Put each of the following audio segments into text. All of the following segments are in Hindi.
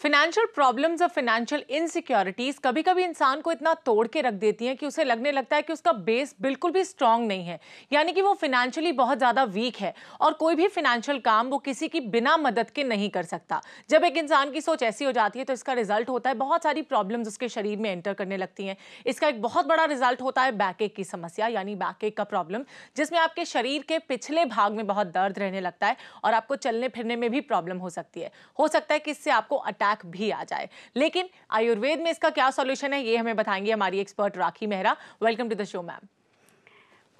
फाइनेंशियल प्रॉब्लम्स और फाइनेंशियल इनसिक्योरिटीज कभी कभी इंसान को इतना तोड़ के रख देती हैं कि उसे लगने लगता है कि उसका बेस बिल्कुल भी स्ट्रांग नहीं है, यानी कि वो फाइनेंशियली बहुत ज्यादा वीक है और कोई भी फाइनेंशियल काम वो किसी की बिना मदद के नहीं कर सकता। जब एक इंसान की सोच ऐसी हो जाती है तो इसका रिजल्ट होता है बहुत सारी प्रॉब्लम्स उसके शरीर में एंटर करने लगती हैं। इसका एक बहुत बड़ा रिजल्ट होता है बैकएक की समस्या, यानी बैकएक का प्रॉब्लम, जिसमें आपके शरीर के पिछले भाग में बहुत दर्द रहने लगता है और आपको चलने फिरने में भी प्रॉब्लम हो सकती है। हो सकता है कि इससे आपको अटैक भी आ जाए। लेकिन आयुर्वेद में इसका क्या सॉल्यूशन है, ये हमें बताएंगी हमारी expert Rakhi Mehra. Welcome to the show ma'am.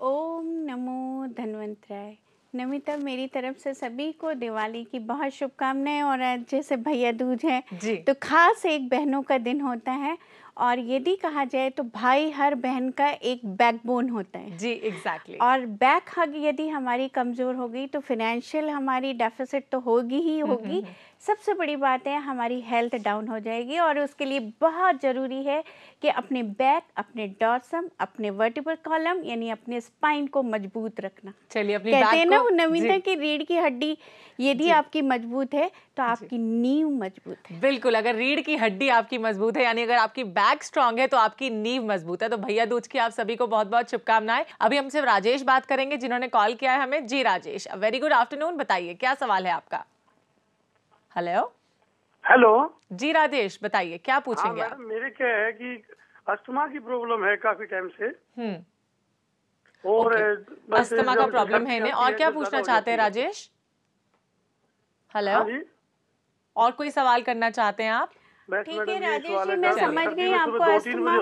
ओम नमो धन्वंतराय। नमिता, मेरी तरफ से सभी को दिवाली की बहुत शुभकामनाएं। और आज जैसे भैया दूज है तो खास एक बहनों का दिन होता है, और यदि कहा जाए तो भाई हर बहन का एक बैकबोन होता है। जी एग्जैक्टली। और बैक हग यदि हमारी कमज़ोर हो गई तो फिनेंशियल हमारी डेफिसिट तो होगी ही होगी। सबसे बड़ी बात है हमारी हेल्थ डाउन हो जाएगी, और उसके लिए बहुत ज़रूरी है कि अपने बैक, अपने डॉर्सम, अपने वर्टिब्रल कॉलम यानी अपने स्पाइन को मजबूत रखना। चलिए अपनी कहते हैं ना नमिता की रीढ़ की हड्डी यदि आपकी मजबूत है तो आपकी नींव मजबूत है। बिल्कुल, अगर रीढ़ की हड्डी आपकी मजबूत है, यानी अगर आपकी बैक स्ट्रांग है तो आपकी नींव मजबूत है। तो भैया दूज की आप सभी को बहुत बहुत शुभकामनाएं। अभी हमसे राजेश बात करेंगे जिन्होंने कॉल किया है हमें। जी राजेश, वेरी गुड आफ्टरनून, बताइए क्या सवाल है आपका। Hello hello. जी राजेश, बताइए क्या पूछेंगे आप। मेरे क्या है कि अस्थमा की प्रॉब्लम है काफी टाइम से। और अस्थमा का प्रॉब्लम है इन्हें, और क्या पूछना चाहते हैं राजेश। हेलो, और कोई सवाल करना चाहते हैं आप। ठीक है राजेश जी, मैं समझ गई आपको अस्थमा।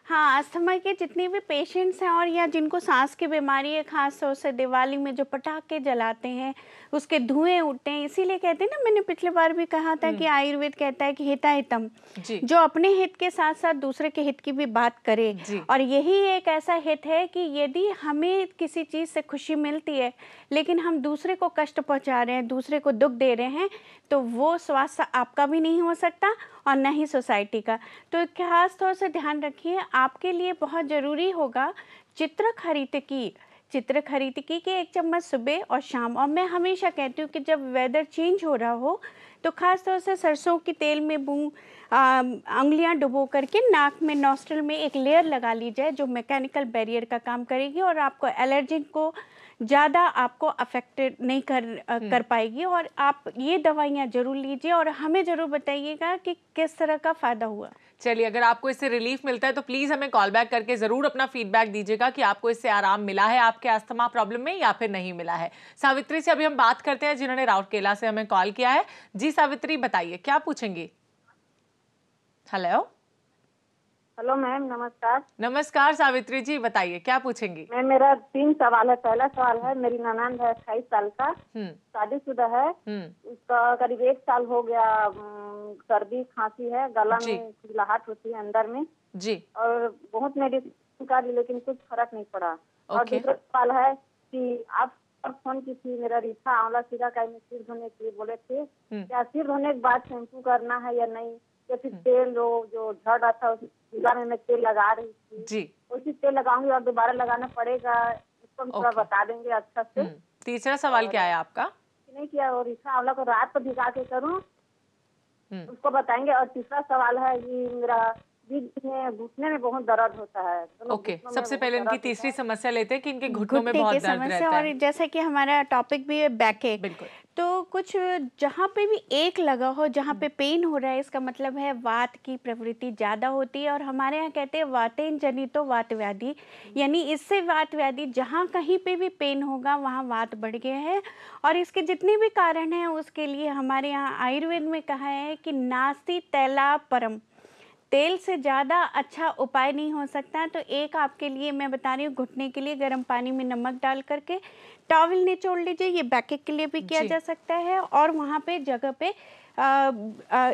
हाँ, अस्थमा के जितने भी पेशेंट्स हैं और या जिनको सांस की बीमारी है, खास तौर से दिवाली में जो पटाखे जलाते हैं उसके धुएं उठते हैं, इसीलिए कहते हैं ना, मैंने पिछले बार भी कहा था कि आयुर्वेद कहता है कि हिताहितम, जो अपने हित के साथ साथ दूसरे के हित की भी बात करे। और यही एक ऐसा हित है कि यदि हमें किसी चीज़ से खुशी मिलती है लेकिन हम दूसरे को कष्ट पहुंचा रहे हैं, दूसरे को दुख दे रहे हैं, तो वो स्वास्थ्य आपका भी नहीं हो सकता और न ही सोसाइटी का। तो खास तौर से ध्यान रखिए, आपके लिए बहुत ज़रूरी होगा चित्रक हरितकी के 1 चम्मच सुबह और शाम। और मैं हमेशा कहती हूँ कि जब वेदर चेंज हो रहा हो तो खास तौर से सरसों के तेल में उंगलियां डुबो करके नाक में, नॉस्ट्रल में एक लेयर लगा ली जाए जो मैकेनिकल बैरियर का काम करेगी और आपको एलर्जी को ज़्यादा आपको अफेक्टेड नहीं कर पाएगी। और आप ये दवाइयाँ ज़रूर लीजिए और हमें ज़रूर बताइएगा कि किस तरह का फ़ायदा हुआ। चलिए, अगर आपको इससे रिलीफ मिलता है तो प्लीज हमें कॉल बैक करके जरूर अपना फीडबैक दीजिएगा कि आपको इससे आराम मिला है आपके अस्थमा प्रॉब्लम में या फिर नहीं मिला है। सावित्री से अभी हम बात करते हैं जिन्होंने राउरकेला से हमें कॉल किया है। जी सावित्री, बताइए क्या पूछेंगी। हेलो हेलो मैम, नमस्कार। नमस्कार सावित्री जी, बताइए क्या पूछेंगी। मैम मेरा 3 सवाल है। पहला सवाल है, मेरी ननंद है 28 साल का, शादीशुदा है। उसका करीब 1 साल हो गया, सर्दी खांसी है, गला में चिल्लाहट होती है अंदर में जी, और बहुत मेडिसिन का ली लेकिन कुछ फर्क नहीं पड़ा। और दूसरा सवाल है कि आप फोन की थी, मेरा रीठा आंवला सीधा का सिर धोने के लिए बोले थे, क्या सिर धोने के बाद शैम्पू करना है या नहीं, या फिर तेल जो झड़ रहा था में मैं तेल लगा रही थी जी, उसी तेल लगाऊंगी और दोबारा लगाना पड़ेगा, इसको थोड़ा बता देंगे अच्छा से। तीसरा सवाल क्या है आपका। नहीं किया, और रीठा आंवला को रात को भिगा के करूं, उसको बताएंगे। और तीसरा सवाल है कि मेरा घुटने में बहुत दर्द होता है। सबसे पहले इनकी तीसरी समस्या लेते हैं कि इनके घुटनों में बहुत दर्द रहता है। और जैसा कि हमारा टॉपिक भी है बैकएक, तो कुछ जहाँ पे भी एक लगा हो, जहाँ पे पेन हो रहा है, इसका मतलब है वात की प्रवृत्ति ज़्यादा होती है। और हमारे यहाँ कहते हैं वातेन जनितो वात व्याधि, यानी इससे वात व्याधि, जहाँ कहीं पे भी पेन होगा वहाँ वात बढ़ गया है। और इसके जितने भी कारण हैं उसके लिए हमारे यहाँ आयुर्वेद में कहा है कि नास्ति तैला परम, तेल से ज़्यादा अच्छा उपाय नहीं हो सकता। तो एक आपके लिए मैं बता रही हूँ, घुटने के लिए गर्म पानी में नमक डाल करके टॉवल निचोड़ लीजिए, ये बैकएक के लिए भी किया जा सकता है। और वहाँ पे जगह पे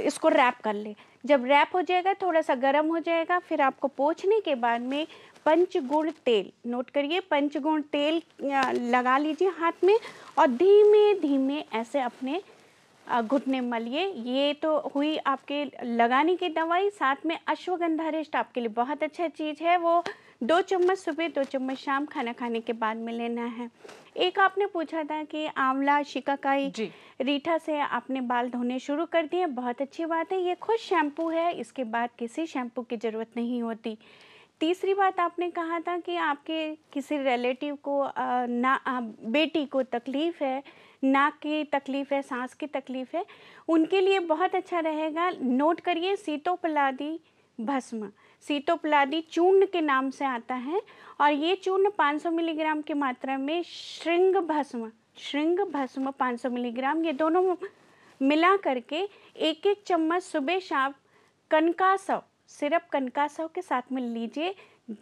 इसको रैप कर ले। जब रैप हो जाएगा, थोड़ा सा गर्म हो जाएगा, फिर आपको पोंछने के बाद में पंचगुण तेल, नोट करिए, पंचगुण तेल लगा लीजिए हाथ में और धीमे धीमे ऐसे अपने घुटने मलिए। ये तो हुई आपके लगाने की दवाई। साथ में अश्वगंधा रिष्ट आपके लिए बहुत अच्छा चीज़ है, वो 2 चम्मच सुबह 2 चम्मच शाम खाना खाने के बाद में लेना है। एक आपने पूछा था कि आंवला, शिकाकाई, रीठा से आपने बाल धोने शुरू कर दिए, बहुत अच्छी बात है। ये खुद शैम्पू है, इसके बाद किसी शैम्पू की ज़रूरत नहीं होती। तीसरी बात आपने कहा था कि आपके किसी रिलेटिव को बेटी को तकलीफ़ है, नाक की तकलीफ़ है, सांस की तकलीफ़ है, उनके लिए बहुत अच्छा रहेगा। नोट करिए, सीतोपलादी भस्म, सीतोपलादी चूर्ण के नाम से आता है और ये चूर्ण 500 मिलीग्राम की मात्रा में श्रृंग भस्म 500 मिलीग्राम, ये दोनों मिला करके 1-1 चम्मच सुबह शाम कनकासव, सिरप कनकासव के साथ में लीजिए,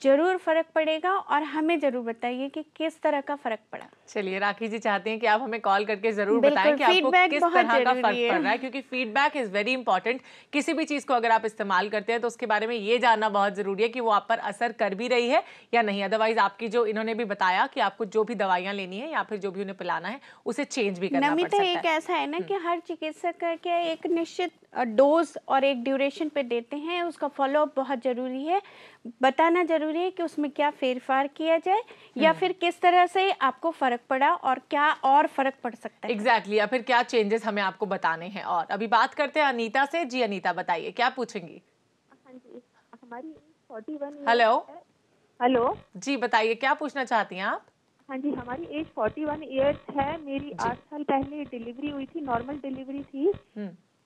ज़रूर फ़र्क पड़ेगा और हमें ज़रूर बताइए कि किस तरह का फ़र्क पड़ा। चलिए, राखी जी चाहते हैं कि आप हमें कॉल करके ज़रूर बताएं कि आपको किस तरह का फ़र्क पड़ रहा है, क्योंकि फीडबैक इज़ वेरी इंपॉर्टेंट। किसी भी चीज़ को अगर आप इस्तेमाल करते हैं तो उसके बारे में ये जानना बहुत ज़रूरी है कि वो आप पर असर कर भी रही है या नहीं। अदरवाइज आपकी जो इन्होंने भी बताया कि आपको जो भी दवाइयाँ लेनी है या फिर जो भी उन्हें पिलाना है उसे चेंज भी करना पड़ सकता है। एक ऐसा है ना कि हर चिकित्सक क्या एक निश्चित डोज और एक ड्यूरेशन पे देते हैं, उसका फॉलोअप बहुत ज़रूरी है। बताना ज़रूरी है कि उसमें क्या फेरफार किया जाए या फिर किस तरह से आपको फ़र्क पड़ा और क्या और फ़र्क पड़ सकता है। एग्जैक्टली, या फिर क्या चेंजेस हमें आपको बताने हैं। और अभी बात करते हैं अनीता से। जी अनीता, बताइए क्या पूछेंगी? हाँ जी, हमारी 41 हेलो जी, बताइए क्या पूछना चाहती हैं आप? हाँ जी, हमारी एज 41 ईयर्स है। मेरी 8 साल पहले डिलीवरी हुई थी, नॉर्मल डिलीवरी थी,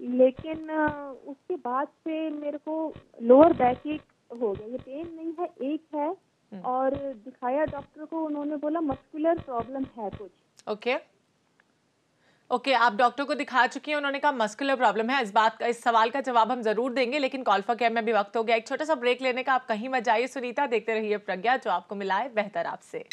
लेकिन उसके बाद से मेरे को लोअर बैक एक हो गया। ये पेन नहीं है, एक है, और दिखाया डॉक्टर को, उन्होंने बोला मस्कुलर प्रॉब्लम है कुछ। ओके, आप डॉक्टर को दिखा चुकी हैं, उन्होंने कहा मस्कुलर प्रॉब्लम है। इस सवाल का जवाब हम जरूर देंगे, लेकिन कॉल फॉर केयर में भी वक्त हो गया। एक छोटा सा ब्रेक लेने का, आप कहीं मत जाइए। सुनीता, देखते रहिए प्रज्ञा, जो आपको मिला है बेहतर आपसे।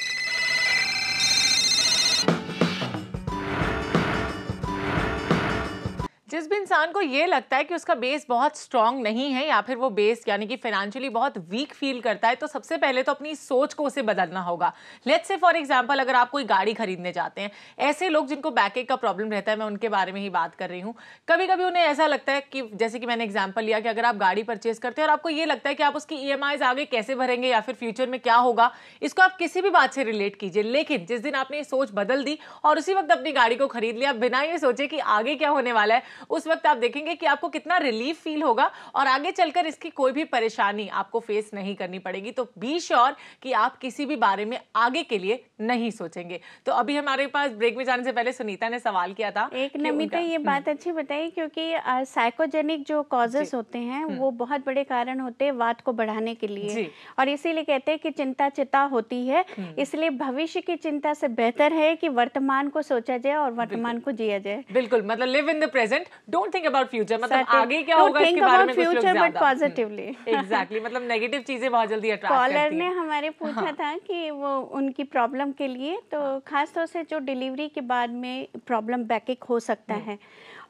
जिस भी इंसान को ये लगता है कि उसका बेस बहुत स्ट्रांग नहीं है या फिर वो बेस यानी कि फाइनेंशियली बहुत वीक फील करता है, तो सबसे पहले तो अपनी सोच को उसे बदलना होगा। लेट्स से फॉर एग्जांपल, अगर आप कोई गाड़ी खरीदने जाते हैं, ऐसे लोग जिनको बैकएक का प्रॉब्लम रहता है, मैं उनके बारे में ही बात कर रही हूँ। कभी कभी उन्हें ऐसा लगता है कि, जैसे कि मैंने एग्जाम्पल लिया कि अगर आप गाड़ी परचेज करते हैं और आपको ये लगता है कि आप उसकी EMIs आगे कैसे भरेंगे या फिर फ्यूचर में क्या होगा, इसको आप किसी भी बात से रिलेट कीजिए। लेकिन जिस दिन आपने ये सोच बदल दी और उसी वक्त अपनी गाड़ी को खरीद लिया बिना ये सोचे कि आगे क्या होने वाला है, उस वक्त आप देखेंगे कि आपको कितना रिलीफ फील होगा और आगे चलकर इसकी कोई भी परेशानी आपको फेस नहीं करनी पड़ेगी। तो बी श्योर कि आप किसी भी बारे में आगे के लिए नहीं सोचेंगे। तो अभी हमारे पास ब्रेक में जाने से पहले सुनीता ने सवाल किया था। एक नमिता ये बात अच्छी बताई, क्योंकि साइकोजेनिक जो कॉजेस होते हैं वो बहुत बड़े कारण होते हैं वात को बढ़ाने के लिए, और इसीलिए कहते हैं कि चिंता चिता होती है। इसलिए भविष्य की चिंता से बेहतर है कि वर्तमान को सोचा जाए और वर्तमान को जिया जाए। बिल्कुल, मतलब live in the present, don't think about future. मतलब आगे क्या होगा इसके बारे में कुछ लोग ज्यादा पॉजिटिवली। एग्जैक्टली, मतलब नेगेटिव चीजें बहुत जल्दी अट्रैक्ट करती हैं। कॉलर ने हमारे पूछा था कि वो उनकी प्रॉब्लम के लिए, तो खास तौर से जो डिलीवरी के बाद में प्रॉब्लम बैकएक हो सकता है,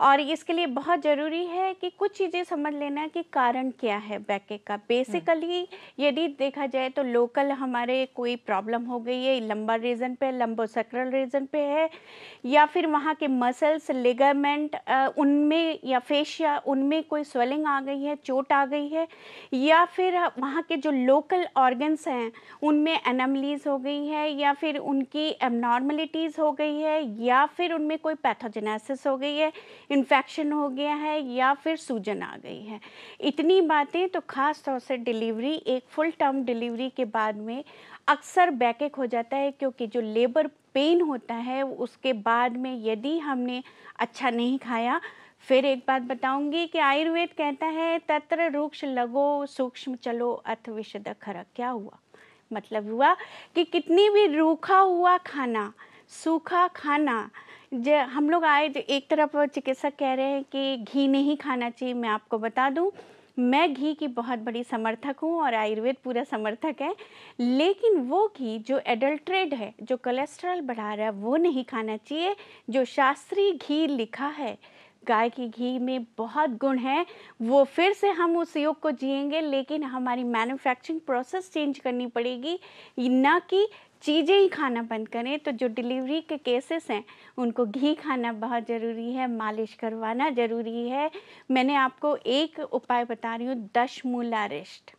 और इसके लिए बहुत ज़रूरी है कि कुछ चीज़ें समझ लेना कि कारण क्या है बैकएक का। बेसिकली यदि देखा जाए तो लोकल हमारे कोई प्रॉब्लम हो गई है, लंबर रीजन पे, लंबोसेक्रल रीजन पे है, या फिर वहाँ के मसल्स, लिगामेंट उनमें या फेशिया उनमें कोई स्वेलिंग आ गई है, चोट आ गई है, या फिर वहाँ के जो लोकल ऑर्गन्स हैं उनमें एनमलीज हो गई है, या फिर उनकी एबनॉर्मलिटीज़ हो गई है, या फिर उनमें कोई पैथोजेनेसिस हो गई है, इन्फेक्शन हो गया है, या फिर सूजन आ गई है। इतनी बातें तो खास तौर से डिलीवरी, एक फुल टर्म डिलीवरी के बाद में अक्सर बैकएक हो जाता है, क्योंकि जो लेबर पेन होता है उसके बाद में यदि हमने अच्छा नहीं खाया। फिर एक बात बताऊंगी कि आयुर्वेद कहता है तत्र रुक्ष लगो सूक्ष्म चलो अथ विशद खर। क्या हुआ? मतलब हुआ कि कितनी भी रूखा हुआ खाना, सूखा खाना, हम लोग आए एक तरफ चिकित्सक कह रहे हैं कि घी नहीं खाना चाहिए। मैं आपको बता दूं, मैं घी की बहुत बड़ी समर्थक हूँ और आयुर्वेद पूरा समर्थक है, लेकिन वो घी जो एडल्ट्रेट है, जो कोलेस्ट्रॉल बढ़ा रहा है, वो नहीं खाना चाहिए। जो शास्त्रीय घी लिखा है, गाय की घी में बहुत गुण है, वो फिर से हम उस योग को जिएंगे, लेकिन हमारी मैन्युफैक्चरिंग प्रोसेस चेंज करनी पड़ेगी, ना कि चीज़ें ही खाना बंद करें। तो जो डिलीवरी के केसेस हैं उनको घी खाना बहुत ज़रूरी है, मालिश करवाना ज़रूरी है। मैंने आपको एक उपाय बता रही हूँ, दशमूलारिष्ट।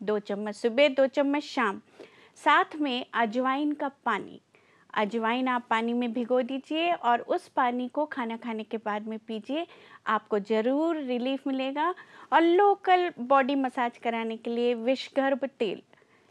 2 चम्मच सुबह, 2 चम्मच शाम। साथ में अजवाइन का पानी, अजवाइन आप पानी में भिगो दीजिए और उस पानी को खाना खाने के बाद में पीजिए, आपको ज़रूर रिलीफ मिलेगा। और लोकल बॉडी मसाज कराने के लिए विषगर्भ तेल,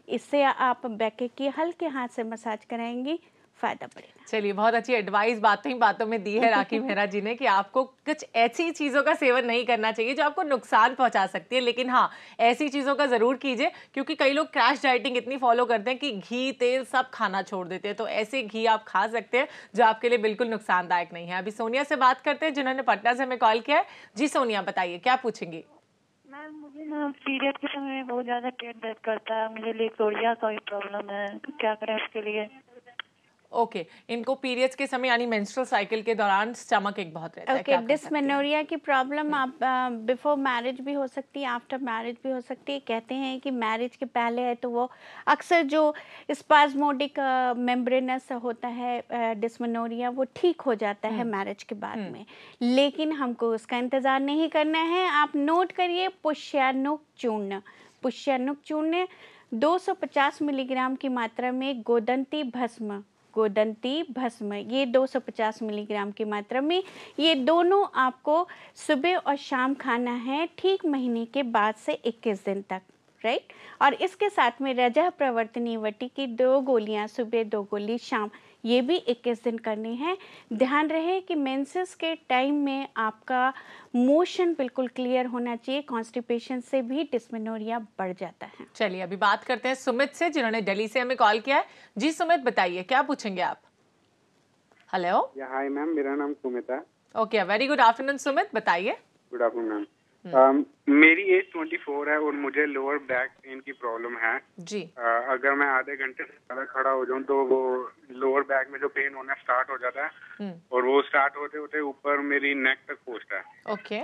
इससे आप बैक की हल्के हाथ से मसाज कराएंगी, फ़ायदा पड़ेगा। चलिए, बहुत अच्छी एडवाइस बातों ही बातों में दी है राखी मेहरा जी ने कि आपको कुछ ऐसी चीज़ों का सेवन नहीं करना चाहिए जो आपको नुकसान पहुंचा सकती है, लेकिन हाँ, ऐसी चीज़ों का ज़रूर कीजिए, क्योंकि कई लोग क्रैश डाइटिंग इतनी फॉलो करते हैं कि घी तेल सब खाना छोड़ देते हैं। तो ऐसे घी आप खा सकते हैं जो आपके लिए बिल्कुल नुकसानदायक नहीं है। अभी सोनिया से बात करते हैं जिन्होंने पटना से हमें कॉल किया है। जी सोनिया, बताइए क्या पूछेंगी? मैम, मुझे ना पीरियड के समय बहुत ज़्यादा पेट दर्द करता है, मुझे लिकोरिया का भी प्रॉब्लम है, क्या करें उसके लिए? ओके, इनको पीरियड्स के समय यानी मेंस्ट्रुअल साइकिल के दौरान स्टमक एक बहुत रहता है। ओके, डिस्मेनोरिया की प्रॉब्लम आप बिफोर मैरिज भी हो सकती है, आफ्टर मैरिज भी हो सकती है। कहते हैं कि मैरिज के पहले है तो वो अक्सर जो स्पाज्मोडिक मेम्ब्रेनस होता है डिस्मेनोरिया, वो ठीक हो जाता है मैरिज के बाद में, लेकिन हमको उसका इंतज़ार नहीं करना है। आप नोट करिए, पुष्यानुक चूर्ण, पुष्यानुक चूर्ण 250 मिलीग्राम की मात्रा में, गोदंती भस्म, गोदंती भस्म ये 250 मिलीग्राम की मात्रा में, ये दोनों आपको सुबह और शाम खाना है, ठीक महीने के बाद से 21 दिन तक, राइट। और इसके साथ में रजह प्रवर्तनी वटी की 2 गोलियां सुबह, 2 गोली शाम, ये भी 21 दिन करनी है। ध्यान रहे कि मेंसेस के टाइम में आपका मोशन बिल्कुल क्लियर होना चाहिए, कॉन्स्टिपेशन से भी डिस्मेनोरिया बढ़ जाता है। चलिए, अभी बात करते हैं सुमित से जिन्होंने दिल्ली से हमें कॉल किया है। जी सुमित, बताइए क्या पूछेंगे आप? हेलो। हाय मैम, मेरा नाम सुमित है। Okay, very good afternoon Sumit, बताइए। Good afternoon ma'am. मेरी एज 24 है और मुझे लोअर बैक पेन की प्रॉब्लम है जी। अगर मैं आधे घंटे से ज़्यादा खड़ा हो जाऊं तो वो लोअर बैक में जो पेन होना स्टार्ट हो जाता है और वो स्टार्ट होते होते ऊपर मेरी नेक तक पहुंचता है। ओके।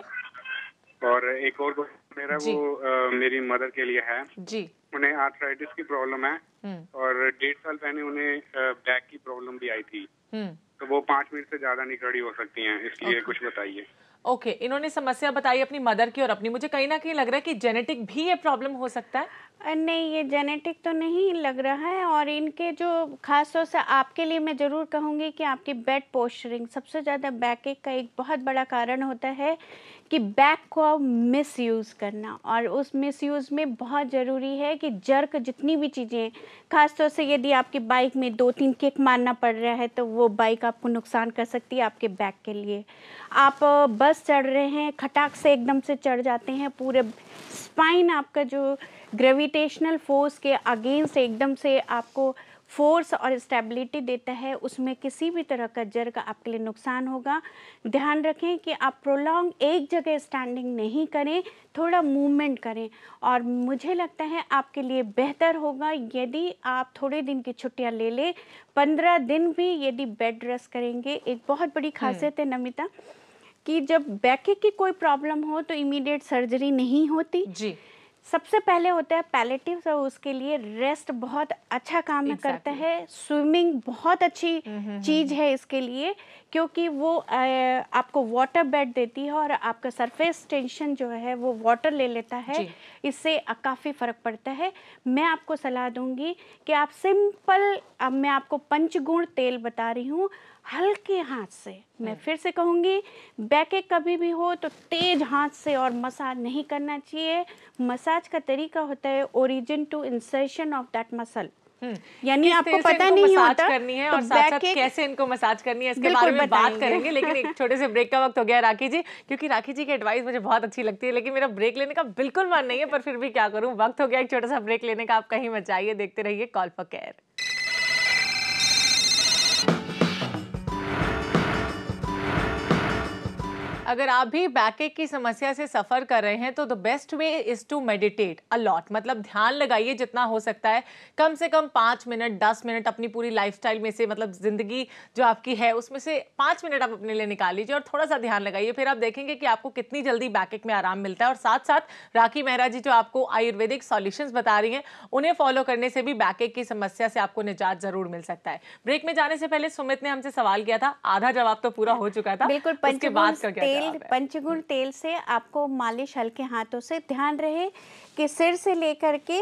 और एक और मेरा वो मेरी मदर के लिए है जी। उन्हें आर्थराइटिस की प्रॉब्लम है और 1.5 साल पहले उन्हें बैक की प्रॉब्लम भी आई थी, तो वो 5 मिनट से ज्यादा नहीं खड़ी हो सकती हैं, इसलिए कुछ बताइए। ओके, इन्होंने समस्या बताई अपनी मदर की और अपनी। मुझे कहीं ना कहीं लग रहा है कि जेनेटिक भी ये प्रॉब्लम हो सकता है। नहीं, ये जेनेटिक तो नहीं लग रहा है। और इनके जो खास तौर से आपके लिए मैं ज़रूर कहूँगी कि आपकी बेड पोस्चरिंग, सबसे ज़्यादा बैक एक का एक बहुत बड़ा कारण होता है कि बैक को मिसयूज़ करना, और उस मिसयूज़ में बहुत ज़रूरी है कि जर्क जितनी भी चीज़ें, खास तौर से यदि आपकी बाइक में 2-3 किक मारना पड़ रहा है तो वो बाइक आपको नुकसान कर सकती है आपके बैक के लिए। आप बस चढ़ रहे हैं, खटाक से एकदम से चढ़ जाते हैं, पूरे स्पाइन आपका जो ग्रेविटेशनल फोर्स के अगेंस्ट एकदम से आपको फोर्स और स्टेबिलिटी देता है, उसमें किसी भी तरह का जर्क आपके लिए नुकसान होगा। ध्यान रखें कि आप प्रोलॉन्ग एक जगह स्टैंडिंग नहीं करें, थोड़ा मूवमेंट करें। और मुझे लगता है आपके लिए बेहतर होगा यदि आप थोड़े दिन की छुट्टियां ले लें, 15 दिन भी यदि बेड रेस्ट करेंगे। एक बहुत बड़ी खासियत है नमिता कि जब बैक की कोई प्रॉब्लम हो तो इमीडिएट सर्जरी नहीं होती जी। सबसे पहले होता है पैलेटिव, तो उसके लिए रेस्ट बहुत अच्छा काम करता है। स्विमिंग बहुत अच्छी चीज़ है इसके लिए, क्योंकि वो आपको वाटर बेड देती है और आपका सरफेस टेंशन जो है वो वाटर ले लेता है, इससे काफ़ी फ़र्क पड़ता है। मैं आपको सलाह दूंगी कि आप सिंपल, अब मैं आपको पंचगुण तेल बता रही हूँ, हल्के हाथ से, मैं फिर से कहूँगी, बैक कभी भी हो तो तेज हाथ से और मसाज नहीं करना चाहिए। मसाज का तरीका होता है origin to insertion of that muscle, यानी आपको पता नहीं होता करनी है और साथ साथ कैसे इनको मसाज करनी है इसके बारे में बात करेंगे। लेकिन एक छोटे से ब्रेक का वक्त हो गया राखी जी, क्योंकि राखी जी की एडवाइस मुझे बहुत अच्छी लगती है, लेकिन मेरा ब्रेक लेने का बिल्कुल मन नहीं है, पर फिर भी क्या करूं, वक्त हो गया एक छोटा सा ब्रेक लेने का। आप कहीं मत जाइए, देखते रहिए कॉल फॉर केयर। अगर आप भी बैकएक की समस्या से सफ़र कर रहे हैं तो the best way is to meditate a lot. मतलब ध्यान लगाइए जितना हो सकता है, कम से कम 5 मिनट 10 मिनट अपनी पूरी लाइफस्टाइल में से, मतलब ज़िंदगी जो आपकी है उसमें से 5 मिनट आप अपने लिए निकाल लीजिए और थोड़ा सा ध्यान लगाइए। फिर आप देखेंगे कि आपको कितनी जल्दी बैकएक में आराम मिलता है। और साथ साथ राखी मेहरा जी जो आपको आयुर्वेदिक सॉल्यूशंस बता रही हैं, उन्हें फॉलो करने से भी बैकएक की समस्या से आपको निजात ज़रूर मिल सकता है। ब्रेक में जाने से पहले सुमित ने हमसे सवाल किया था, आधा जवाब तो पूरा हो चुका था, बिल्कुल। उसके बाद का क्या तेल, पंचगुण तेल से आपको मालिश हल्के हाथों से, ध्यान रहे कि सिर से लेकर के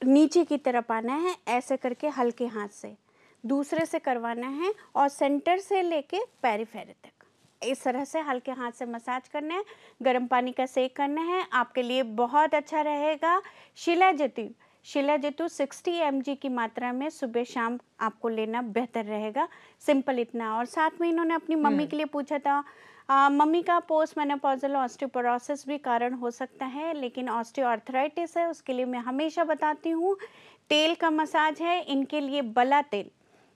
नीचे की तरफ आना है, ऐसे करके हल्के हाथ से दूसरे से करवाना है और सेंटर से लेके पेरिफेरी तक इस तरह से हल्के हाथ से मसाज करना है। गर्म पानी का सेक करना है, आपके लिए बहुत अच्छा रहेगा। शिलाजितु 60 mg की मात्रा में सुबह शाम आपको लेना बेहतर रहेगा। सिंपल इतना। और साथ में इन्होंने अपनी मम्मी के लिए पूछा था, मम्मी का पोस्ट मेनोपॉजल ऑस्टियोपोरोसिस भी कारण हो सकता है, लेकिन ऑस्टियोआर्थराइटिस है, उसके लिए मैं हमेशा बताती हूँ तेल का मसाज है। इनके लिए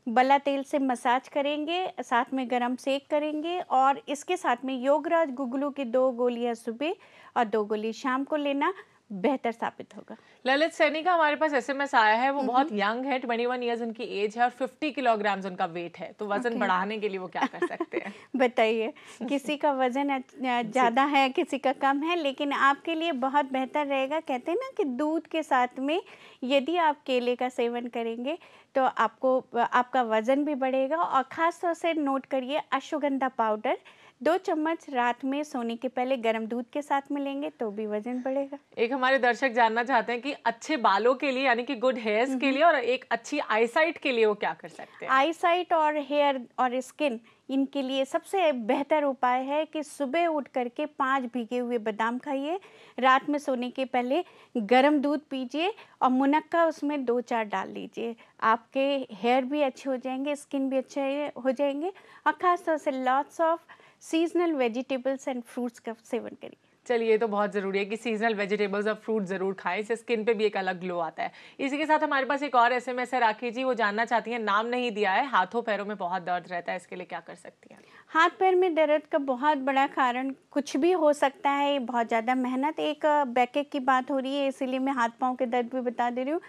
बला तेल से मसाज करेंगे, साथ में गरम सेक करेंगे और इसके साथ में योगराज गुगलू की 2 गोलियां सुबह और 2 गोली शाम को लेना बेहतर साबित होगा। ललित सैनी का हमारे पास SMS आया है, वो बहुत यंग है, 21 इयर्स उनकी एज है और 50 किलोग्राम उनका वेट है, तो वजन बढ़ाने के लिए वो क्या कर सकते हैं? बताइए। किसी का वजन ज़्यादा है, किसी का कम है, लेकिन आपके लिए बहुत बेहतर रहेगा। कहते हैं ना कि दूध के साथ में यदि आप केले का सेवन करेंगे तो आपका वजन भी बढ़ेगा। और ख़ास तौर से नोट करिए, अश्वगंधा पाउडर 2 चम्मच रात में सोने के पहले गर्म दूध के साथ में लेंगे तो भी वजन बढ़ेगा। एक हमारे दर्शक जानना चाहते हैं कि अच्छे बालों के लिए यानी कि गुड हेयर्स के लिए और एक अच्छी आईसाइट के लिए वो क्या कर सकते हैं? आईसाइट और हेयर और स्किन, इनके लिए सबसे बेहतर उपाय है कि सुबह उठ करके 5 भीगे हुए बादाम खाइए, रात में सोने के पहले गर्म दूध पीजिए और मुनक्का उसमें 2-4 डाल लीजिए। आपके हेयर भी अच्छे हो जाएंगे, स्किन भी अच्छे हो जाएंगे। और ख़ास तौर से lots of seasonal vegetables and fruits का सेवन करिए। चलिए, ये तो बहुत ज़रूरी है कि सीजनल वेजिटेबल्स और फ्रूट ज़रूर खाएं, इससे स्किन पे भी एक अलग ग्लो आता है। इसी के साथ हमारे पास एक और SMS है राखी जी, वो जानना चाहती हैं, नाम नहीं दिया है, हाथों पैरों में बहुत दर्द रहता है, इसके लिए क्या कर सकती हैं? हाथ पैर में दर्द का बहुत बड़ा कारण कुछ भी हो सकता है, बहुत ज़्यादा मेहनत, एक बैकएक की बात हो रही है, इसीलिए मैं हाथ पाँव के दर्द भी बता दे रही हूँ।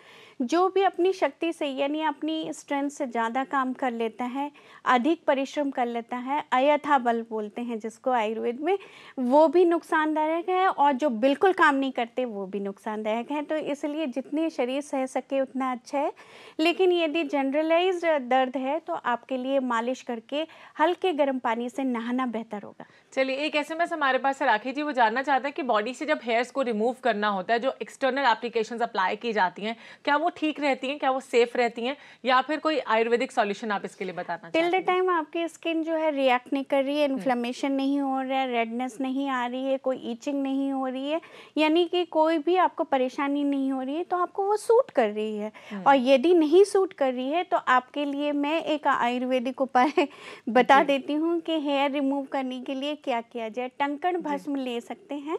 जो भी अपनी शक्ति से यानी अपनी स्ट्रेंथ से ज़्यादा काम कर लेता है, अधिक परिश्रम कर लेता है, अयथा बल बोलते हैं जिसको आयुर्वेद में, वो भी नुकसानदायक है और जो बिल्कुल काम नहीं करते वो भी नुकसानदायक है। तो इसलिए जितने शरीर सह सके उतना अच्छा है। लेकिन यदि जनरलाइज्ड दर्द है तो आपके लिए मालिश करके हल्के गर्म पानी से नहाना बेहतर होगा। चलिए, एक SMS हमारे पास है राखी जी, वो जानना चाहते हैं कि बॉडी से जब हेयर्स को रिमूव करना होता है, जो एक्सटर्नल एप्लीकेशंस अप्लाई की जाती हैं, क्या वो ठीक रहती हैं, क्या वो सेफ रहती हैं, या फिर कोई आयुर्वेदिक सॉल्यूशन आप इसके लिए बताना चाहते हैं? टिल द टाइम आपकी स्किन जो है रिएक्ट नहीं कर रही है, इन्फ्लेमेशन नहीं हो रहा है, रेडनेस नहीं आ रही है, कोई ईचिंग नहीं हो रही है, यानी कि कोई भी आपको परेशानी नहीं हो रही है, तो आपको वो सूट कर रही है। और यदि नहीं सूट कर रही है तो आपके लिए मैं एक आयुर्वेदिक उपाय बता देती हूँ कि हेयर रिमूव करने के लिए क्या किया जाए। टंकण भस्म ले सकते हैं।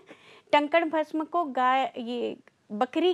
टंकण भस्म को बकरी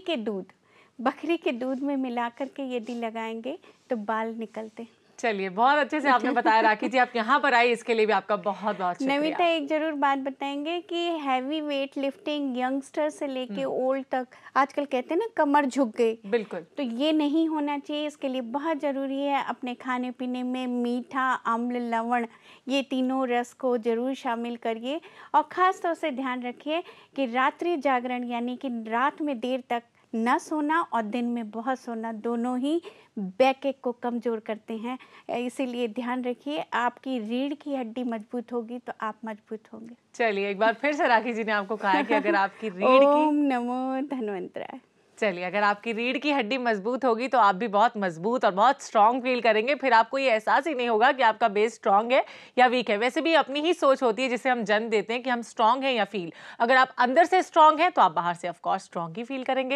के दूध में मिला करके यदि लगाएंगे तो बाल निकलते हैं। चलिए, बहुत अच्छे से आपने बताया राखी जी, आप यहाँ पर आई इसके लिए भी आपका बहुत बहुत शुक्रिया। नमिता, एक जरूर बात बताएंगे कि हैवी वेट लिफ्टिंग यंगस्टर से लेके ओल्ड तक आजकल कहते हैं ना कमर झुक गई, बिल्कुल, तो ये नहीं होना चाहिए। इसके लिए बहुत ज़रूरी है अपने खाने पीने में मीठा, अम्ल, लवण, ये तीनों रस को जरूर शामिल करिए। और ख़ास तौर से ध्यान रखिए कि रात्रि जागरण यानी कि रात में देर तक न सोना और दिन में बहुत सोना, दोनों ही बैकएक को कमज़ोर करते हैं। इसीलिए ध्यान रखिए, आपकी रीढ़ की हड्डी मजबूत होगी तो आप मजबूत होंगे। चलिए, एक बार फिर से राखी जी ने आपको कहा कि अगर आपकी रीढ़ की ओम नमो धन्वंतराय। चलिए, अगर आपकी रीढ़ की हड्डी मजबूत होगी तो आप भी बहुत मजबूत और बहुत स्ट्रांग फील करेंगे। फिर आपको ये एहसास ही नहीं होगा कि आपका बेस स्ट्रांग है या वीक है। वैसे भी अपनी ही सोच होती है जिसे हम जन्म देते हैं कि हम स्ट्रांग हैं या फील। अगर आप अंदर से स्ट्रांग हैं तो आप बाहर से of course strong he feel करेंगे।